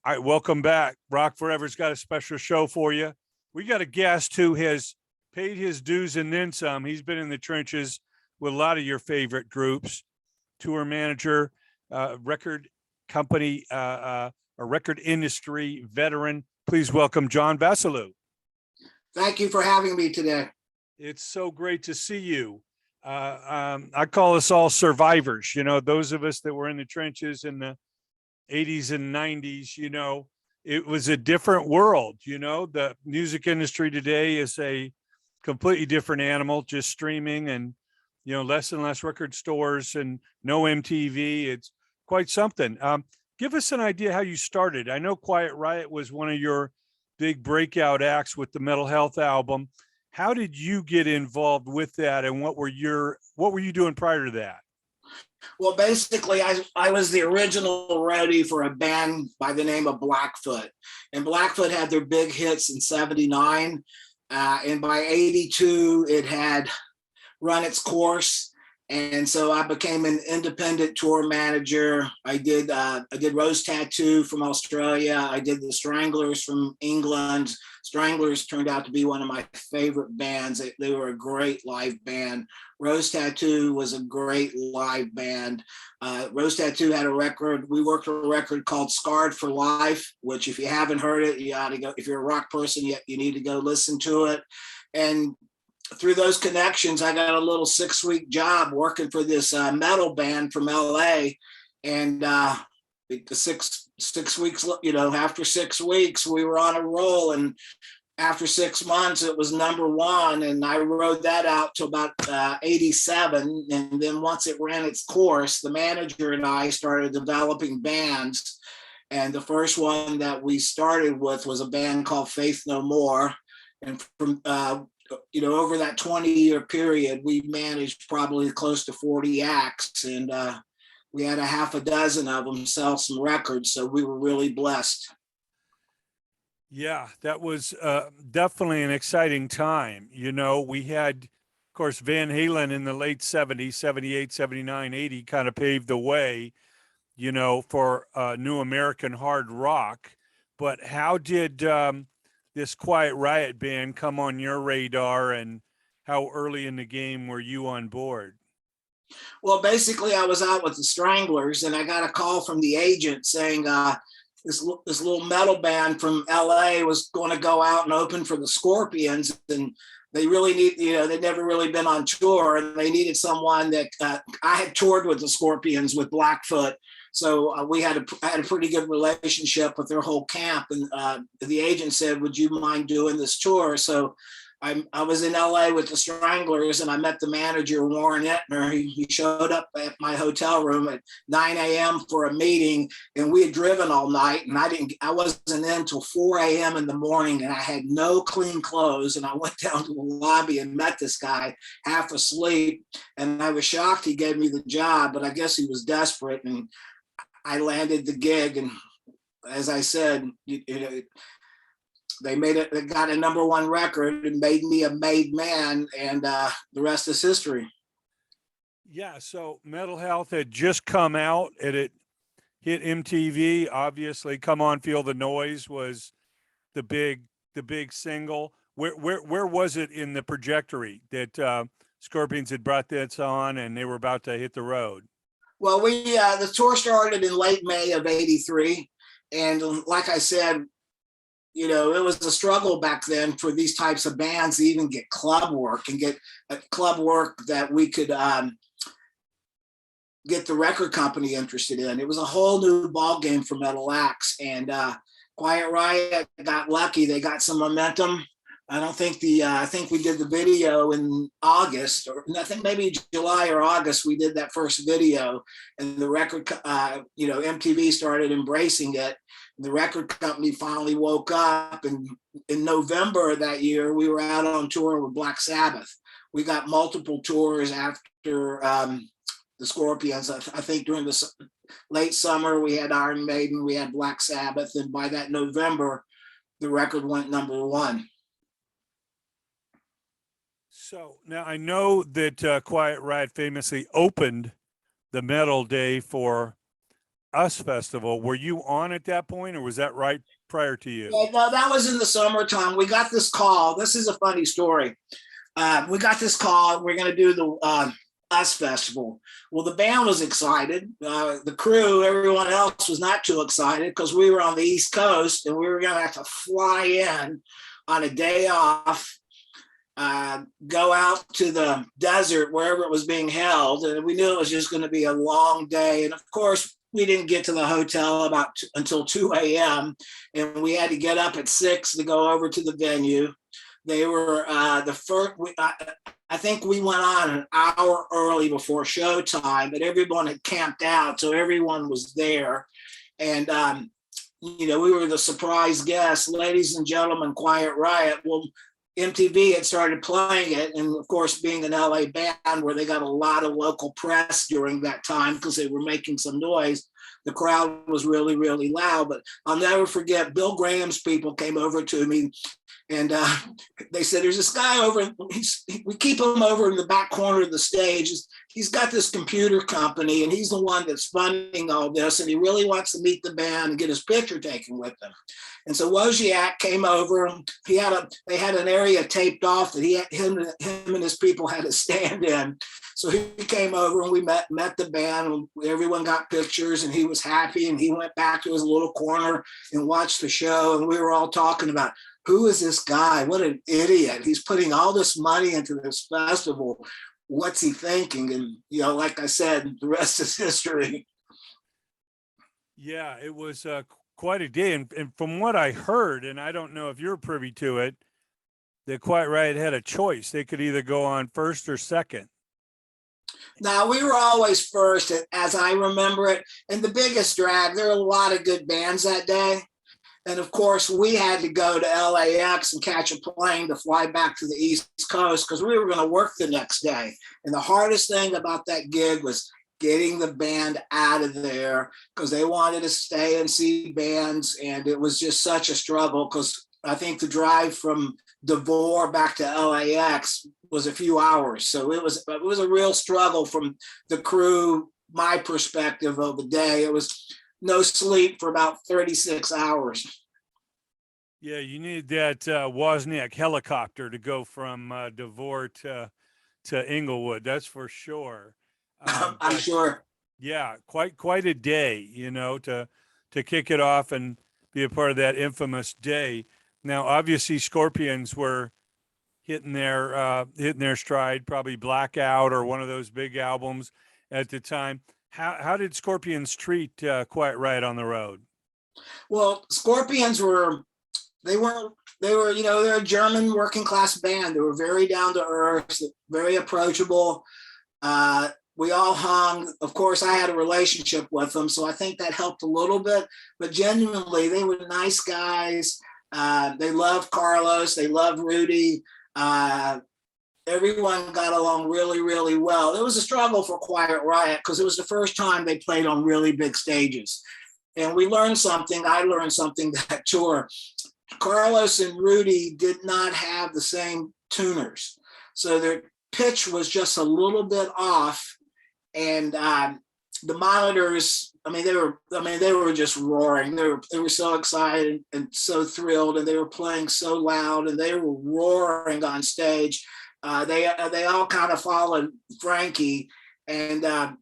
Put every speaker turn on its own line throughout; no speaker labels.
All right, welcome back. Rock Forever's got a special show for you. We got a guest who has paid his dues and then some. He's been in the trenches with a lot of your favorite groups. Tour manager, record company, a record industry veteran. Please welcome John Vasiliou.
Thank you for having me today.
It's so great to see you. I call us all survivors. You know, those of us that were in the trenches in the 80s and 90s, you know, it was a different world. You know, the music industry today is a completely different animal, just streaming and, you know, less and less record stores and no MTV. It's quite something. Give us an idea how you started. I know QuietRiot was one of your big breakout acts with the Mental Health album. How did you get involved with that, and what were you doing prior to that?
Well, basically, I was the original roadie for a band by the name of Blackfoot. And Blackfoot had their big hits in '79. And by '82, it had run its course. And so I became an independent tour manager. I did Rose Tattoo from Australia. I did the Stranglers from England. Stranglers turned out to be one of my favorite bands. They were a great live band. Rose Tattoo was a great live band. Rose Tattoo had a record. We worked a record called Scarred for Life, which if you haven't heard it, you ought to go. If you're a rock person, you need to go listen to it. And through those connections, I got a little 6-week job working for this metal band from LA. And the six weeks, you know, after 6 weeks, we were on a roll. And after 6 months, it was #1. And I rode that out to about '87. And then once it ran its course, the manager and I started developing bands. And the first one that we started with was a band called Faith No More. And from you know, over that 20-year period, we managed probably close to 40 acts, and we had a half a dozen of them sell some records. So we were really blessed.
Yeah, that was definitely an exciting time. You know, we had, of course, Van Halen in the late '70s, '78, '79, '80 kind of paved the way, you know, for new American hard rock. But how did this QuietRiot band come on your radar, and how early in the game were you on board?
Well, basically, I was out with the Stranglers, and I got a call from the agent saying this little metal band from LA was going to go out and open for the Scorpions, and they really need, you know, they'd never really been on tour, and they needed someone that I had toured with the Scorpions with Blackfoot. So I had a pretty good relationship with their whole camp. And the agent said, would you mind doing this tour? So I was in LA with the Stranglers, and I met the manager, Warren Ettner. He showed up at my hotel room at 9 a.m. for a meeting, and we had driven all night, and I wasn't in till 4 a.m. in the morning, and I had no clean clothes. And I went down to the lobby and met this guy half asleep, and I was shocked he gave me the job, but I guess he was desperate, and I landed the gig. And as I said, they got a #1 record and made me a made man, and the rest is history.
Yeah, so Mental Health had just come out, and it hit MTV. Obviously, Come On, Feel the Noise was the big single. Where was it in the trajectory that Scorpions had brought this on and they were about to hit the road?
Well, the tour started in late May of '83, and like I said, you know, it was a struggle back then for these types of bands to even get club work and get club work that we could get the record company interested in. It was a whole new ball game for metal acts, and QuietRiot got lucky. They got some momentum. I think we did the video in August, or I think maybe July or August. We did that first video, and the record, you know, MTV started embracing it. The record company finally woke up, and in November of that year, we were out on tour with Black Sabbath. We got multiple tours after the Scorpions. I think during the late summer, we had Iron Maiden, we had Black Sabbath, and by that November, the record went #1.
So now I know that QuietRiot famously opened the Metal Day for US Festival. Were you on at that point, or was that right prior to you?
Yeah, no, that was in the summertime. We got this call. This is a funny story. We got this call. We're going to do the US Festival. Well, the band was excited. The crew, everyone else was not too excited because we were on the East Coast and we were going to have to fly in on a day off, go out to the desert wherever it was being held. And we knew it was just going to be a long day. And of course, we didn't get to the hotel until 2 a.m. and we had to get up at 6 to go over to the venue. They were the first. I think we went on an hour early before showtime, but everyone had camped out, so everyone was there, and we were the surprise guests, ladies and gentlemen. Quiet Riot. Well, MTV had started playing it, and of course, being an LA band where they got a lot of local press during that time because they were making some noise, the crowd was really, really loud. But I'll never forget, Bill Graham's people came over to me. And they said, there's this guy over, we keep him over in the back corner of the stage. He's got this computer company and he's the one that's funding all this. And he really wants to meet the band and get his picture taken with them. And so Wozniak came over. They had an area taped off that him and his people had to stand in. So he came over and we met the band and everyone got pictures and he was happy and he went back to his little corner and watched the show. And we were all talking about, who is this guy? What an idiot. He's putting all this money into this festival. What's he thinking? And, like I said, the rest is history.
Yeah, it was quite a day. And from what I heard, and I don't know if you're privy to it, the Quiet Riot had a choice. They could either go on first or second.
Now, we were always first, as I remember it. And the biggest drag, there were a lot of good bands that day. And of course, we had to go to LAX and catch a plane to fly back to the East Coast because we were going to work the next day. And the hardest thing about that gig was getting the band out of there because they wanted to stay and see bands. And it was just such a struggle because I think the drive from Devore back to LAX was a few hours. So it was a real struggle from the crew, my perspective of the day. It was no sleep for about 36 hours.
Yeah, you need that Wozniak helicopter to go from Devore to Inglewood. That's for sure.
I'm sure.
Yeah, quite a day, to kick it off and be a part of that infamous day. Now, obviously, Scorpions were hitting their stride, probably Blackout or one of those big albums at the time. How did Scorpions treat Quiet Riot on the road?
Well, Scorpions they're a German working class band. They were very down to earth, very approachable. We all hung. Of course, I had a relationship with them, so I think that helped a little bit. But genuinely, they were nice guys. They loved Carlos. They loved Rudy. Everyone got along really, really well. It was a struggle for Quiet Riot because it was the first time they played on really big stages. And we learned something. I learned something that tour. Carlos and Rudy did not have the same tuners. So their pitch was just a little bit off. And the monitors, they were just roaring. They were so excited and so thrilled, and they were playing so loud, and they were roaring on stage. They all kind of followed Frankie, and I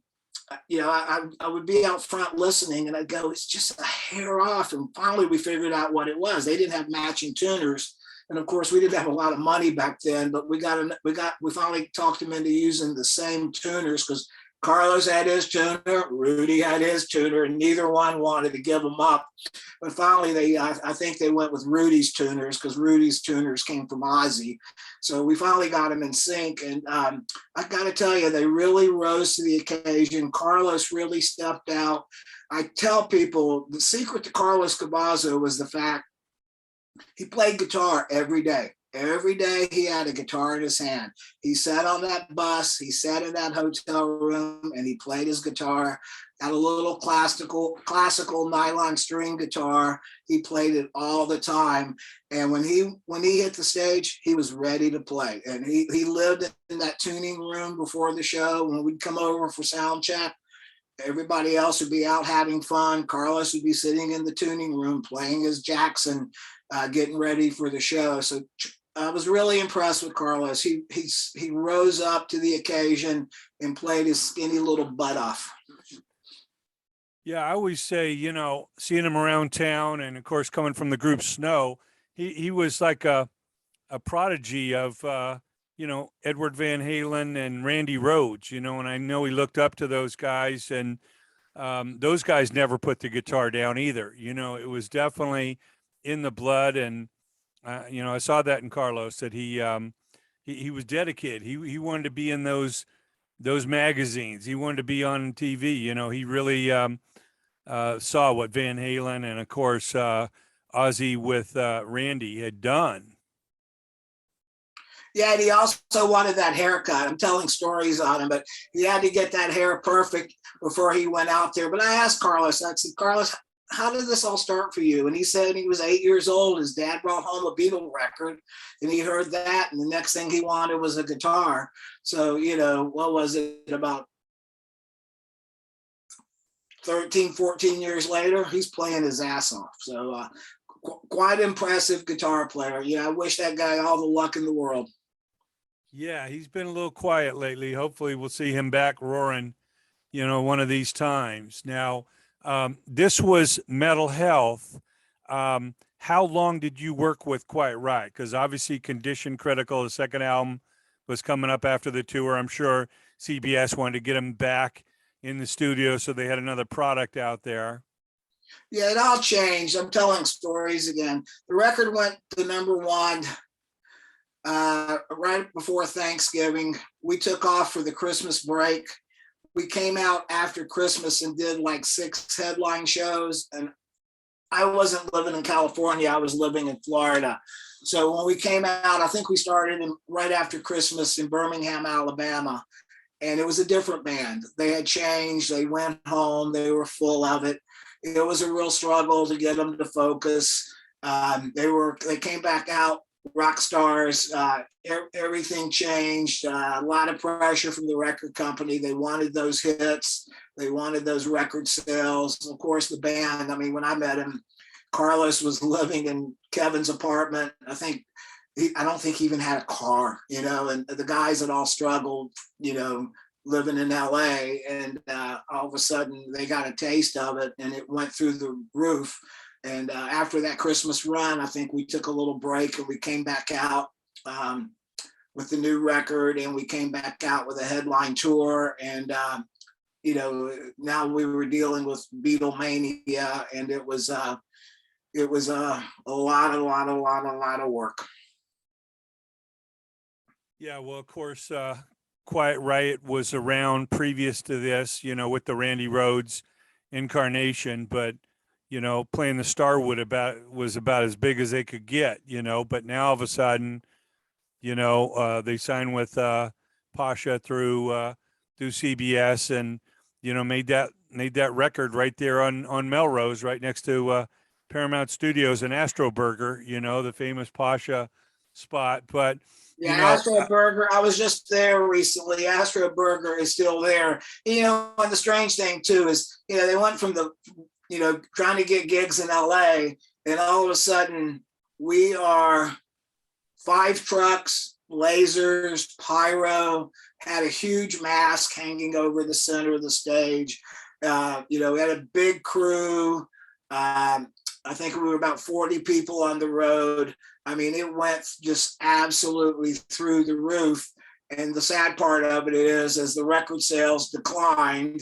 would be out front listening, and I'd go, it's just a hair off. And finally, we figured out what it was. They didn't have matching tuners, and of course, we didn't have a lot of money back then. But we finally talked them into using the same tuners because Carlos had his tuner, Rudy had his tuner, and neither one wanted to give them up. But finally, I think they went with Rudy's tuners because Rudy's tuners came from Ozzy. So we finally got them in sync. And I got to tell you, they really rose to the occasion. Carlos really stepped out. I tell people the secret to Carlos Cavazo was the fact he played guitar every day. Every day he had a guitar in his hand. He sat on that bus, he sat in that hotel room, and he played his guitar. Had a little classical nylon string guitar. He played it all the time. And when he hit the stage, he was ready to play. And he lived in that tuning room before the show when we'd come over for sound check. Everybody else would be out having fun. Carlos would be sitting in the tuning room playing his Jackson, getting ready for the show. So I was really impressed with Carlos. He rose up to the occasion and played his skinny little butt off.
Yeah, I always say, you know, seeing him around town, and of course coming from the group Snow, he was like a prodigy of you know, Edward Van Halen and Randy Rhoads, you know, and I know he looked up to those guys, and those guys never put the guitar down either. You know, it was definitely in the blood, and you know, I saw that in Carlos, that he was dedicated. He wanted to be in those magazines. He wanted to be on TV. You know, he really saw what Van Halen and of course Ozzy with Randy had done.
Yeah, and he also wanted that haircut. I'm telling stories on him, but he had to get that hair perfect before he went out there. But I asked Carlos, I said, Carlos, how did this all start for you? And he said he was 8 years old. His dad brought home a Beatle record, and he heard that. And the next thing he wanted was a guitar. So, you know, what was it, about 13, 14 years later, he's playing his ass off. So quite impressive guitar player. Yeah, I wish that guy all the luck in the world.
Yeah, he's been a little quiet lately. Hopefully we'll see him back roaring, you know, one of these times. Now, this was Metal Health. How long did you work with QuietRiot? Because obviously Condition Critical, the second album, was coming up after the tour. I'm sure CBS wanted to get him back in the studio, so they had another product out there.
Yeah, it all changed. I'm telling stories again. The record went to #1 right before Thanksgiving. We took off for the Christmas break. We came out after Christmas and did like 6 headline shows. And I wasn't living in California. I was living in Florida. So when we came out, I think we started right after Christmas in Birmingham, Alabama. And it was a different band. They had changed. They went home. They were full of it. It was a real struggle to get them to focus. They came back out rock stars. Everything changed. A lot of pressure from the record company. They wanted those hits. They wanted those record sales. Of course, the band. I mean, when I met him, Carlos was living in Kevin's apartment. I don't think he even had a car, you know, and the guys had all struggled, you know, living in LA, and all of a sudden they got a taste of it and it went through the roof. And after that Christmas run, I think we took a little break and we came back out with the new record, and we came back out with a headline tour. And, you know, now we were dealing with Beatlemania, and it was a lot of work.
Yeah, well, of course, QuietRiot was around previous to this, you know, with the Randy Rhoads incarnation, but, you know, playing the Starwood was about as big as they could get, you know, but now all of a sudden, you know, they signed with Pasha through CBS, and, you know, made that record right there on Melrose, right next to Paramount Studios and Astro Burger, you know, the famous Pasha spot. But
yeah,
you know,
Astro Burger. I was just there recently. Astro Burger is still there. You know, and the strange thing too is, you know, they went from you know, trying to get gigs in LA, and all of a sudden we are 5 trucks, lasers, pyro, had a huge mask hanging over the center of the stage. You know, we had a big crew. I think we were about 40 people on the road. I mean, it went just absolutely through the roof. And the sad part of it is, as the record sales declined,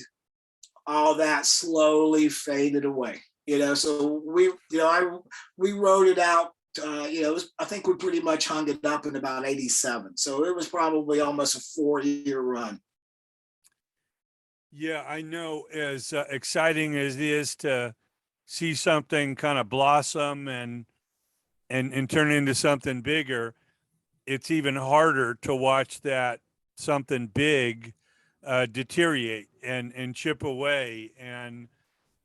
all that slowly faded away. You know, so we wrote it out. You know, I think we pretty much hung it up in about '87. So it was probably almost a 4-year run.
yeah, I know, as exciting as it is to see something kind of blossom and turn into something bigger, it's even harder to watch that something big deteriorate and chip away. And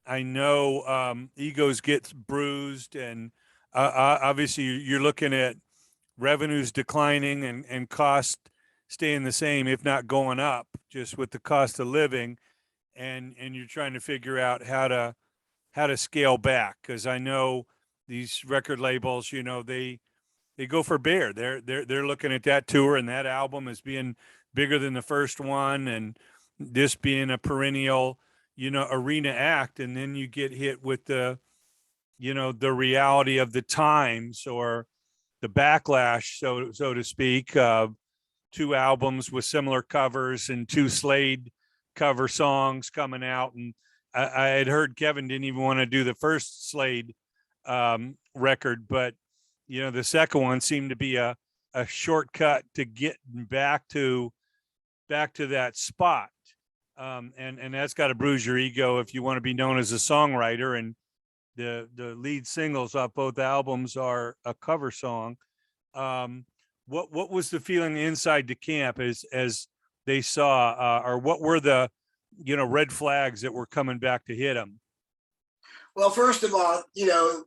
I know egos gets bruised, and obviously you're looking at revenues declining and cost staying the same, if not going up, just with the cost of living. and you're trying to figure out how to scale back. Because I know these record labels, you know, they go for bear. They're looking at that tour and that album as being bigger than the first one, and this being a perennial, you know, arena act. And then you get hit with the, you know, the reality of the times, or the backlash, so to speak, of two albums with similar covers and two Slade cover songs coming out. And I had heard Kevin didn't even want to do the first Slade record, but you know, the second one seemed to be a shortcut to get back to that spot. And that's got to bruise your ego if you want to be known as a songwriter. And the lead singles off both albums are a cover song. What was the feeling inside the camp as they saw, or what were the, you know, red flags that were coming back to hit them?
Well, first of all, you know,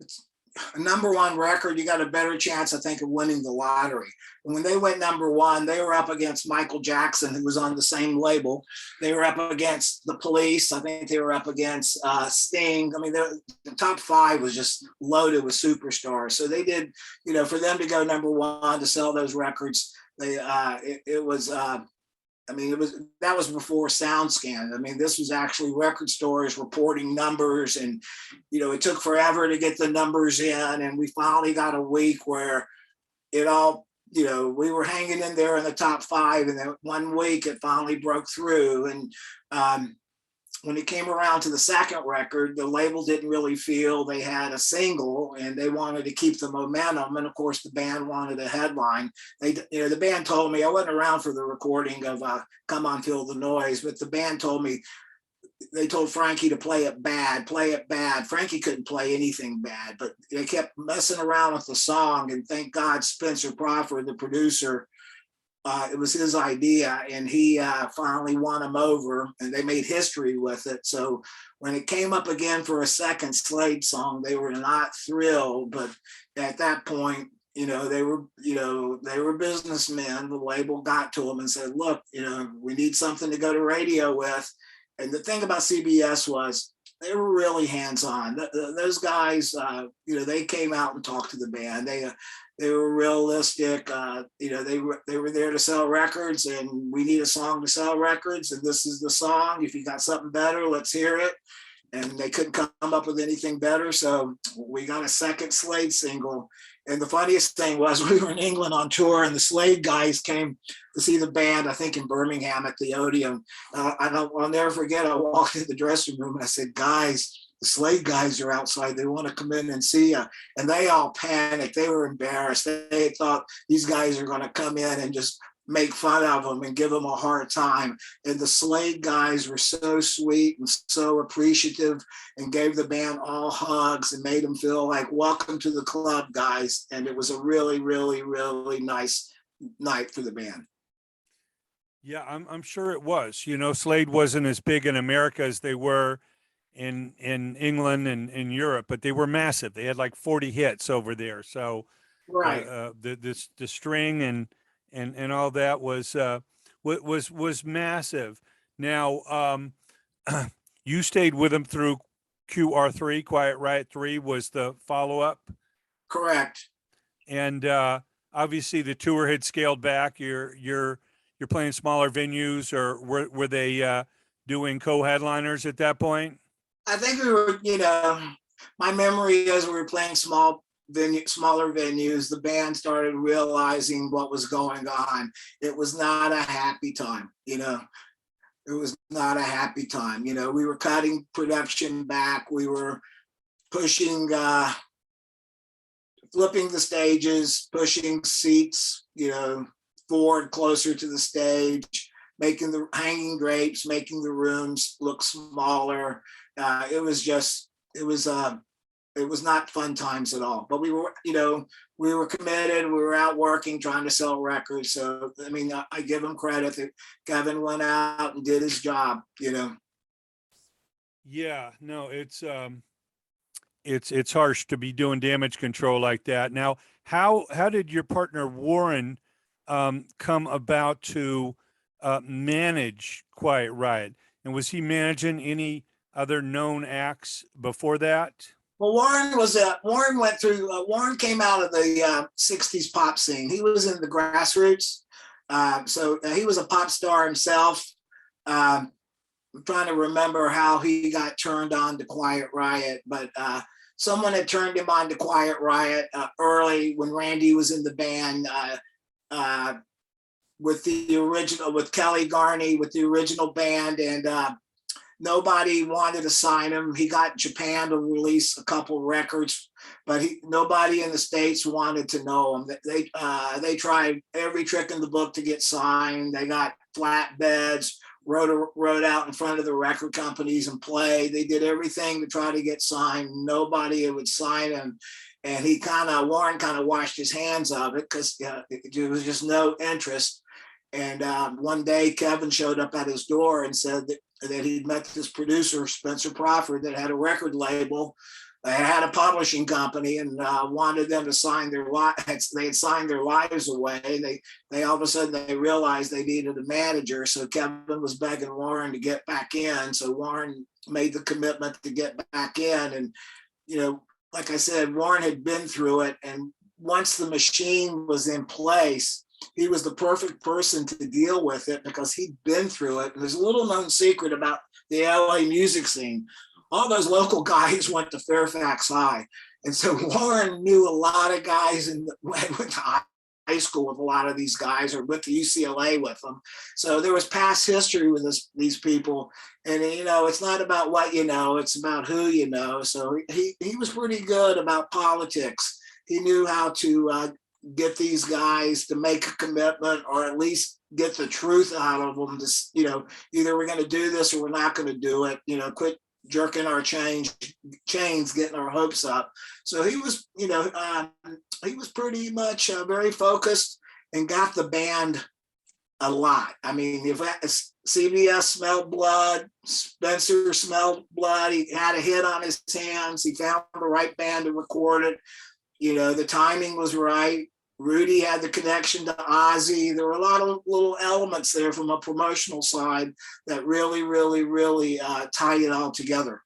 it's a #1 record, you got a better chance, I think, of winning the lottery. And when they went #1, they were up against Michael Jackson, who was on the same label. They were up against the Police. I think they were up against Sting. I mean, the top 5 was just loaded with superstars. So they did, you know, for them to go #1 to sell those records, they it was. I mean, that was before SoundScan. I mean, this was actually record stores reporting numbers, and you know, it took forever to get the numbers in, and we finally got a week where it all, you know, we were hanging in there in the top 5, and then one week it finally broke through. And when it came around to the second record, the label didn't really feel they had a single, and they wanted to keep the momentum. And of course, the band wanted a headline. They, you know, the band told me, I wasn't around for the recording of "Come On, Feel the Noise," but the band told me, they told Frankie to play it bad, play it bad. Frankie couldn't play anything bad, but they kept messing around with the song. And thank God Spencer Crawford, the producer, it was his idea, and he finally won him over, and they made history with it. So when it came up again for a second Slade song, they were not thrilled. But at that point, you know, they were businessmen. The label got to them and said, "Look, you know, we need something to go to radio with." And the thing about CBS was they were really hands-on. Those guys, you know, they came out and talked to the band. They were realistic. You know, they were there to sell records, and we need a song to sell records, and this is the song. If you got something better, let's hear it. And they couldn't come up with anything better, so we got a second Slade single. And the funniest thing was, we were in England on tour, and the Slade guys came to see the band, I think in Birmingham at the Odeon. I'll never forget, I walked in the dressing room and I said, "Guys, the Slade guys are outside. They want to come in and see you." And they all panicked. They were embarrassed. They thought these guys are going to come in and just make fun of them and give them a hard time. And the Slade guys were so sweet and so appreciative, and gave the band all hugs and made them feel like, "Welcome to the club, guys." And it was a really, really, really nice night for the band.
Yeah, I'm sure it was. You know, Slade wasn't as big in America as they were in England and in Europe, but they were massive. They had like 40 hits over there. So
Right.
the string and all that was massive. Now, you stayed with them through QR3. Quiet Riot 3 was the follow up,
Correct.
and obviously the tour had scaled back. You're playing smaller venues, or were they doing co-headliners at that point?
I think we were, you know, my memory is we were playing smaller venues. The band started realizing what was going on. It was not a happy time, you know. It was not a happy time. You know, we were cutting production back. We were pushing, flipping the stages, pushing seats, you know, forward closer to the stage, making the hanging drapes, making the rooms look smaller. It was not fun times at all. But we were, you know, we were committed. We were out working, trying to sell records. So I mean, I give him credit that Kevin went out and did his job. You know.
Yeah, no, it's harsh to be doing damage control like that. Now, how did your partner Warren come about to manage Quiet Riot? And was he managing any other known acts before that?
Well, Warren went through. Warren came out of the '60s pop scene. He was in the grassroots, so he was a pop star himself. I'm trying to remember how he got turned on to Quiet Riot, but someone had turned him on to Quiet Riot early when Randy was in the band with Kelly Garney with the original band, and nobody wanted to sign him. He got Japan to release a couple records, but nobody in the States wanted to know him. They tried every trick in the book to get signed. They got flatbeds, rode out in front of the record companies and played. They did everything to try to get signed. Nobody would sign him. And Warren kind of washed his hands of it because there was just no interest. And one day Kevin showed up at his door and said that he'd met this producer, Spencer Crawford, that had a record label, had a publishing company, and wanted them to sign their lives. They had signed their lives away. They all of a sudden they realized they needed a manager. So Kevin was begging Warren to get back in. So Warren made the commitment to get back in. And, like I said, Warren had been through it. And once the machine was in place, he was the perfect person to deal with it because he'd been through it. And there's a little known secret about the LA music scene. All those local guys went to Fairfax High. And so Warren knew a lot of guys and went to high school with a lot of these guys or went to UCLA with them. So there was past history with these people. And, it's not about what you know, it's about who you know. So he was pretty good about politics. He knew how to get these guys to make a commitment or at least get the truth out of them. To, either we're going to do this or we're not going to do it. Quit jerking our chains, getting our hopes up. So he was, he was pretty much very focused and got the band a lot. I mean, if CBS smelled blood, Spencer smelled blood. He had a hit on his hands. He found the right band to record it. The timing was right. Rudy had the connection to Ozzy. There were a lot of little elements there from a promotional side that really, really, really tied it all together.